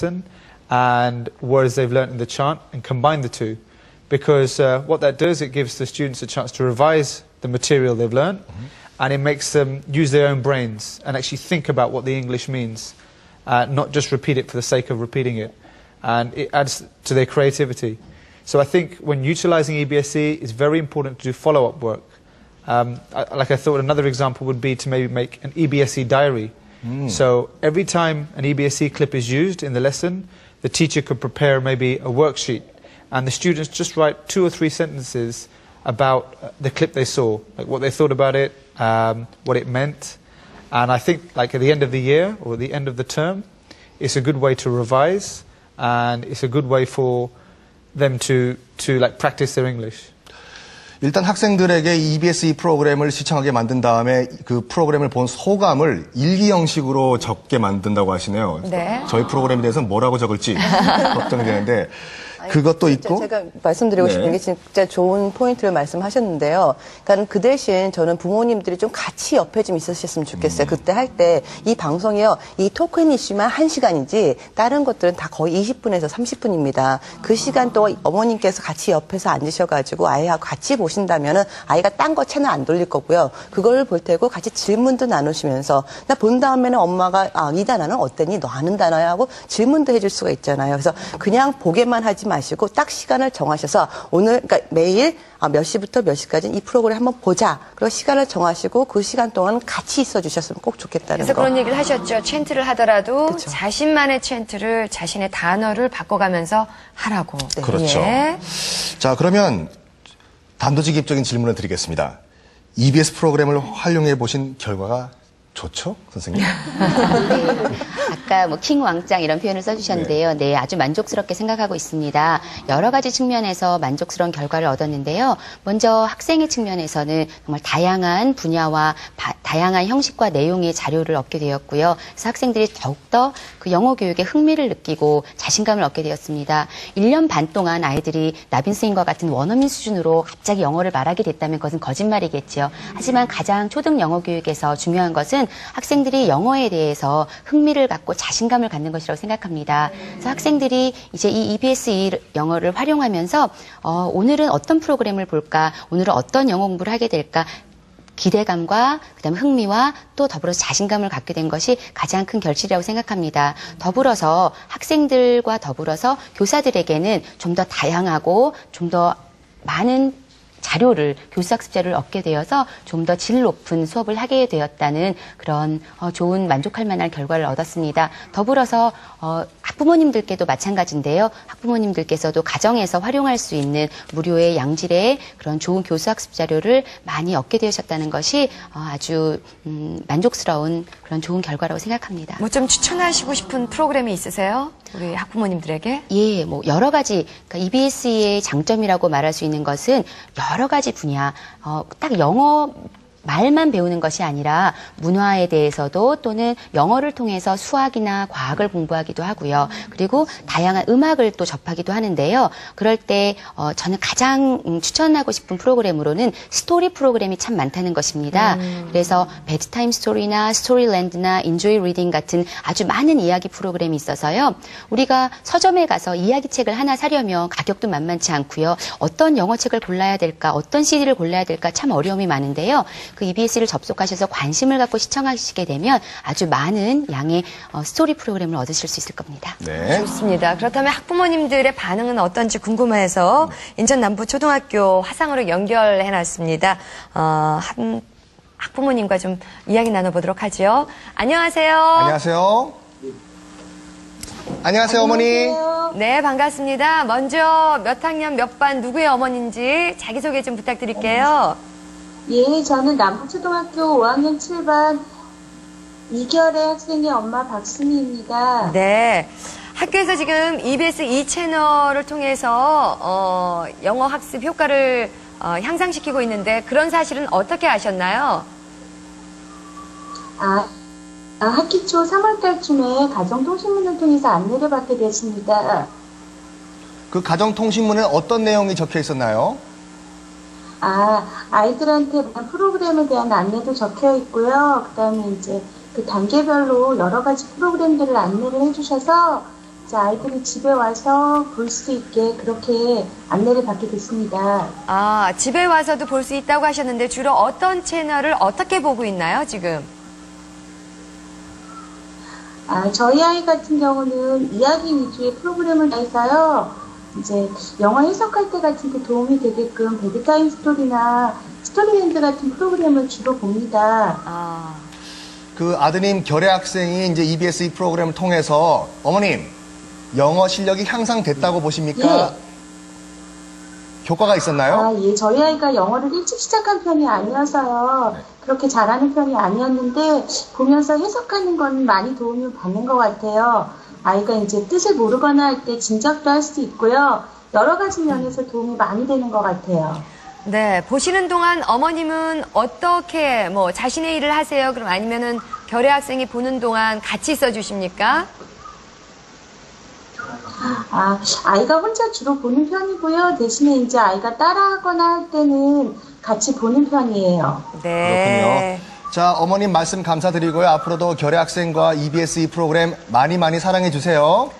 lesson and words they've learnt in the chant and combine the two. Because what that does, it gives the students a chance to revise the material they've learnt, and it makes them use their own brains and actually think about what the English means, not just repeat it for the sake of repeating it. And it adds to their creativity. So I think when utilising EBSE, it's very important to do follow-up work. Like I thought another example would be to maybe make an EBSE diary. So every time an EBSE clip is used in the lesson, the teacher could prepare maybe a worksheet, and the students just write 2 or 3 sentences about the clip they saw, like what they thought about it, what it meant. And I think like at the end of the year or the end of the term, it's a good way to revise, and it's a good way for them to like practice their English. 일단 학생들에게 EBSE 프로그램을 시청하게 만든 다음에 그 프로그램을 본 소감을 일기 형식으로 적게 만든다고 하시네요. 네. 저희 프로그램에 대해서는 뭐라고 적을지 걱정이 되는데 그것도 있고 제가 말씀드리고 싶은 게 진짜 좋은 포인트를 말씀하셨는데요. 그러니까 그 대신 저는 부모님들이 좀 같이 옆에 좀 있으셨으면 좋겠어요. 그때 할 때 이 방송이요. 이 토큰 이슈만 1시간이지 다른 것들은 다 거의 20분에서 30분입니다. 그 시간 동안 어머님께서 같이 옆에서 앉으셔가지고 아이하고 같이 보신다면은 아이가 딴 거 채널 안 돌릴 거고요. 그걸 볼 테고 같이 질문도 나누시면서 나 본 다음에는 엄마가 이 단어는 어땠니? 너 아는 단어야? 하고 질문도 해줄 수가 있잖아요. 그래서 그냥 보게만 하지 마시고 딱 시간을 정하셔서 오늘 그러니까 매일 몇 시부터 몇 시까지는 이 프로그램 한번 보자. 그리고 시간을 정하시고 그 시간 동안 같이 있어 주셨으면 꼭 좋겠다는 그래서 거. 그런 얘기를 하셨죠. 챈트를 하더라도 그쵸. 자신만의 챈트를 자신의 단어를 바꿔가면서 하라고. 네. 그렇죠. 예. 자, 그러면 단도직입적인 질문을 드리겠습니다. EBS 프로그램을 활용해 보신 결과가 좋죠, 선생님? 네. 아까 뭐 킹 왕짱 이런 표현을 써주셨는데요. 네, 아주 만족스럽게 생각하고 있습니다. 여러 가지 측면에서 만족스러운 결과를 얻었는데요. 먼저 학생의 측면에서는 정말 다양한 분야와 다양한 형식과 내용의 자료를 얻게 되었고요. 그래서 학생들이 더욱더 그 영어 교육에 흥미를 느끼고 자신감을 얻게 되었습니다. 1년 반 동안 아이들이 나빈 선생님과 같은 원어민 수준으로 갑자기 영어를 말하게 됐다면 그것은 거짓말이겠지요. 하지만 가장 초등 영어 교육에서 중요한 것은 학생들이 영어에 대해서 흥미를 갖고 자신감을 갖는 것이라고 생각합니다. 그래서 학생들이 이제 이 EBSE 영어를 활용하면서 오늘은 어떤 프로그램을 볼까, 오늘은 어떤 영어 공부를 하게 될까, 기대감과 그다음에 흥미와 또 더불어서 자신감을 갖게 된 것이 가장 큰 결실이라고 생각합니다. 더불어서 학생들과 더불어서 교사들에게는 좀 더 다양하고 좀 더 많은 자료를, 교수학습 자료를 얻게 되어서 좀 더 질 높은 수업을 하게 되었다는 그런 좋은 만족할 만한 결과를 얻었습니다. 더불어서 학부모님들께도 마찬가지인데요. 학부모님들께서도 가정에서 활용할 수 있는 무료의 양질의 그런 좋은 교수학습 자료를 많이 얻게 되셨다는 것이 아주 만족스러운 그런 좋은 결과라고 생각합니다. 뭐 좀 추천하시고 싶은 프로그램이 있으세요? 우리 학부모님들에게? 예, 뭐 여러 가지 그러니까 EBS의 장점이라고 말할 수 있는 것은 여러 가지 분야, 딱 영어 말만 배우는 것이 아니라 문화에 대해서도 또는 영어를 통해서 수학이나 과학을 공부하기도 하고요. 그리고 다양한 음악을 또 접하기도 하는데요. 그럴 때 저는 가장 추천하고 싶은 프로그램으로는 스토리 프로그램이 참 많다는 것입니다. 그래서 베드타임 스토리나 스토리랜드나 인조이 리딩 같은 아주 많은 이야기 프로그램이 있어서요. 우리가 서점에 가서 이야기책을 하나 사려면 가격도 만만치 않고요. 어떤 영어책을 골라야 될까, 어떤 CD를 골라야 될까 참 어려움이 많은데요. 그 EBS를 접속하셔서 관심을 갖고 시청하시게 되면 아주 많은 양의 스토리 프로그램을 얻으실 수 있을 겁니다. 네. 좋습니다. 그렇다면 학부모님들의 반응은 어떤지 궁금해서 인천 남부초등학교 화상으로 연결해놨습니다. 한 학부모님과 좀 이야기 나눠보도록 하죠. 안녕하세요. 안녕하세요. 안녕하세요, 어머니. 네, 반갑습니다. 먼저 몇 학년 몇 반 누구의 어머니인지 자기소개 좀 부탁드릴게요. 예, 저는 남부초등학교 5학년 7반 이결의 학생의 엄마 박수미입니다. 네. 학교에서 지금 EBS 2채널을 통해서 영어 학습 효과를 향상시키고 있는데 그런 사실은 어떻게 아셨나요? 학기 초 3월달쯤에 가정통신문을 통해서 안내를 받게 됐습니다. 그 가정통신문에 어떤 내용이 적혀 있었나요? 아이들한테 프로그램에 대한 안내도 적혀 있고요. 그 다음에 이제 그 단계별로 여러 가지 프로그램들을 안내를 해주셔서 이제 아이들이 집에 와서 볼 수 있게 그렇게 안내를 받게 됐습니다. 아, 집에 와서도 볼 수 있다고 하셨는데 주로 어떤 채널을 어떻게 보고 있나요, 지금? 저희 아이 같은 경우는 이야기 위주의 프로그램을 해서요. 이제 영화 해석할 때 같은 데 도움이 되게끔 베드타임 스토리나 스토리랜드 같은 프로그램을 주로 봅니다. 그 아드님 결의 학생이 이제 EBS 프로그램을 통해서 어머님 영어 실력이 향상됐다고 보십니까? 예. 효과가 있었나요? 예, 저희 아이가 영어를 일찍 시작한 편이 아니어서요. 그렇게 잘하는 편이 아니었는데 보면서 해석하는 건 많이 도움을 받는 것 같아요. 아이가 이제 뜻을 모르거나 할 때 짐작도 할 수 있고요. 여러 가지 면에서 도움이 많이 되는 것 같아요. 네, 보시는 동안 어머님은 어떻게 뭐 자신의 일을 하세요? 그럼 아니면은 결의 학생이 보는 동안 같이 있어 주십니까? 아이가 혼자 주로 보는 편이고요. 대신에 이제 아이가 따라하거나 할 때는 같이 보는 편이에요. 네. 그렇군요. 자, 어머님 말씀 감사드리고요. 앞으로도 결의 학생과 EBS 프로그램 많이 많이 사랑해 주세요.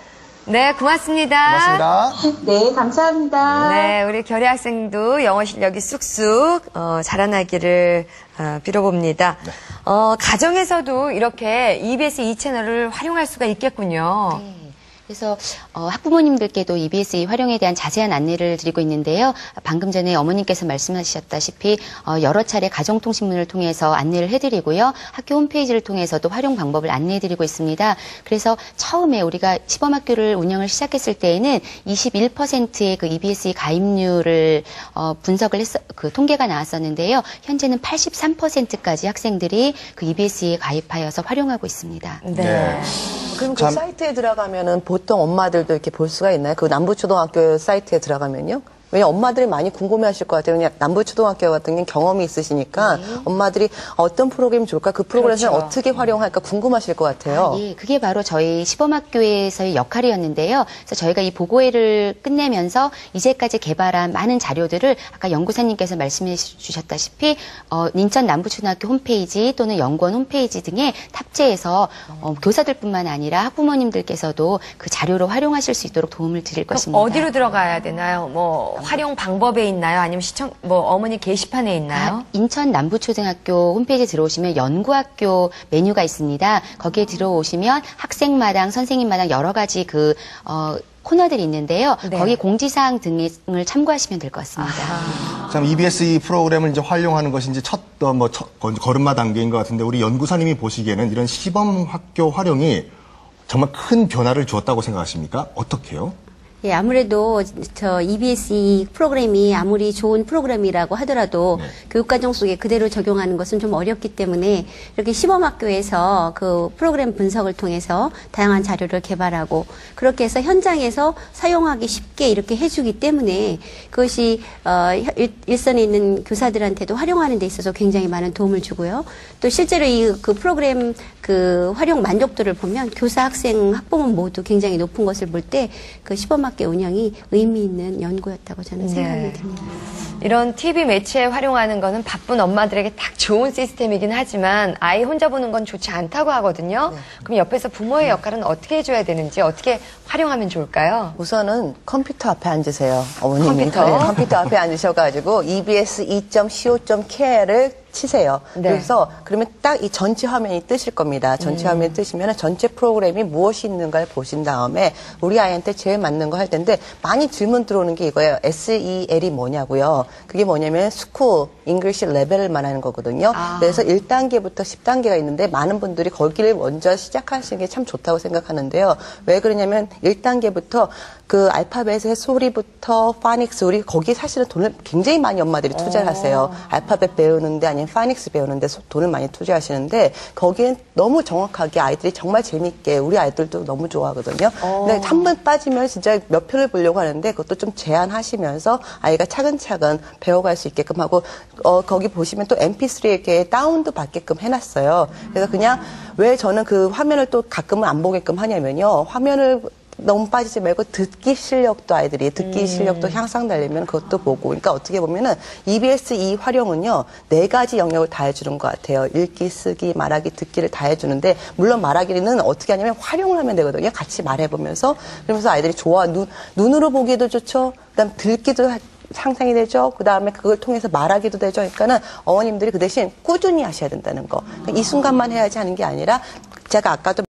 네, 고맙습니다. 고맙습니다. 네, 감사합니다. 네, 우리 결의 학생도 영어 실력이 쑥쑥 자라나기를 빌어봅니다. 네. 가정에서도 이렇게 EBS 2채널을 활용할 수가 있겠군요. 네. 그래서 학부모님들께도 EBS 활용에 대한 자세한 안내를 드리고 있는데요. 방금 전에 어머님께서 말씀하셨다시피 여러 차례 가정통신문을 통해서 안내를 해드리고요. 학교 홈페이지를 통해서도 활용 방법을 안내해드리고 있습니다. 그래서 처음에 우리가 시범학교를 운영을 시작했을 때에는 21%의 그 EBS 가입률을 분석을 그 통계가 나왔었는데요. 현재는 83%까지 학생들이 그 EBS에 가입하여서 활용하고 있습니다. 네. 그럼 그 사이트에 들어가면은 보통 엄마들도 이렇게 볼 수가 있나요? 그 남부초등학교 사이트에 들어가면요? 왜냐 엄마들이 많이 궁금해하실 것 같아요. 그냥 남부초등학교 같은 경우는 경험이 있으시니까 엄마들이 어떤 프로그램이 좋을까, 그 프로그램을 그렇죠. 어떻게 활용할까 궁금하실 것 같아요. 예, 그게 바로 저희 시범학교에서의 역할이었는데요. 그래서 저희가 이 보고회를 끝내면서 이제까지 개발한 많은 자료들을 아까 연구사님께서 말씀해 주셨다시피 인천 남부초등학교 홈페이지 또는 연구원 홈페이지 등에 탑재해서 교사들뿐만 아니라 학부모님들께서도 그 자료로 활용하실 수 있도록 도움을 드릴 것입니다. 어디로 들어가야 되나요? 뭐 활용 방법에 있나요? 아니면 어머니 게시판에 있나요? 인천 남부초등학교 홈페이지에 들어오시면 연구학교 메뉴가 있습니다. 거기에 들어오시면 학생마당, 선생님마당 여러 가지 코너들이 있는데요. 네. 거기 공지사항 등을 참고하시면 될 것 같습니다. 참 EBS 프로그램을 이제 활용하는 것이 이제 첫 걸음마 단계인 것 같은데 우리 연구사님이 보시기에는 이런 시범 학교 활용이 정말 큰 변화를 주었다고 생각하십니까? 어떻게요? 예, 아무래도 저 EBS 프로그램이 아무리 좋은 프로그램이라고 하더라도 교육과정 속에 그대로 적용하는 것은 좀 어렵기 때문에 이렇게 시범학교에서 그 프로그램 분석을 통해서 다양한 자료를 개발하고 그렇게 해서 현장에서 사용하기 쉽게 이렇게 해주기 때문에 그것이 일선에 있는 교사들한테도 활용하는 데 있어서 굉장히 많은 도움을 주고요. 또 실제로 그 프로그램 그 활용 만족도를 보면 교사, 학생, 학부모 모두 굉장히 높은 것을 볼 때 그 시범학교 운영이 의미 있는 연구였다고 저는 생각이 듭니다. 이런 TV 매체 활용하는 거는 바쁜 엄마들에게 딱 좋은 시스템이긴 하지만 아이 혼자 보는 건 좋지 않다고 하거든요. 그럼 옆에서 부모의 역할은 어떻게 해줘야 되는지 어떻게 활용하면 좋을까요? 우선은 컴퓨터 앞에 앉으세요. 어머님이 컴퓨터 앞에 앉으셔가지고 EBS 2.co.kr을 치세요. 네. 그래서 그러면 딱 이 전체 화면이 뜨실 겁니다. 전체 화면이 뜨시면 전체 프로그램이 무엇이 있는가를 보신 다음에 우리 아이한테 제일 맞는 거 할 텐데 많이 질문 들어오는 게 이거예요. SEL이 뭐냐고요. 그게 뭐냐면 School English 레벨을 말하는 거거든요. 그래서 1단계부터 10단계가 있는데 많은 분들이 거기를 먼저 시작하시는 게 참 좋다고 생각하는데요. 왜 그러냐면 1단계부터 그 알파벳의 소리부터 파닉스 우리 거기 사실은 돈을 굉장히 많이 엄마들이 투자를 하세요. 알파벳 배우는데 아니면 파닉스 배우는데 돈을 많이 투자하시는데 거기엔 너무 정확하게 아이들이 정말 재밌게 우리 아이들도 너무 좋아하거든요. 근데 한 번 빠지면 진짜 몇 편을 보려고 하는데 그것도 좀 제한하시면서 아이가 차근차근 배워갈 수 있게끔 하고 거기 보시면 또 MP3 이렇게 다운도 받게끔 해놨어요. 그래서 그냥 왜 저는 그 화면을 또 가끔은 안 보게끔 하냐면요. 화면을 너무 빠지지 말고 듣기 실력도 아이들이 듣기 실력도 향상되려면 그것도 보고 그러니까 어떻게 보면은 EBS 이 활용은요 4가지 영역을 다 해주는 것 같아요. 읽기, 쓰기, 말하기, 듣기를 다 해주는데 물론 말하기는 어떻게 하냐면 활용을 하면 되거든요. 같이 말해보면서 그러면서 아이들이 좋아 눈으로 보기도 좋죠. 그다음 듣기도 상상이 되죠. 그 다음에 그걸 통해서 말하기도 되죠. 그러니까는 어머님들이 그 대신 꾸준히 하셔야 된다는 거. 이 순간만 해야지 하는 게 아니라 제가 아까도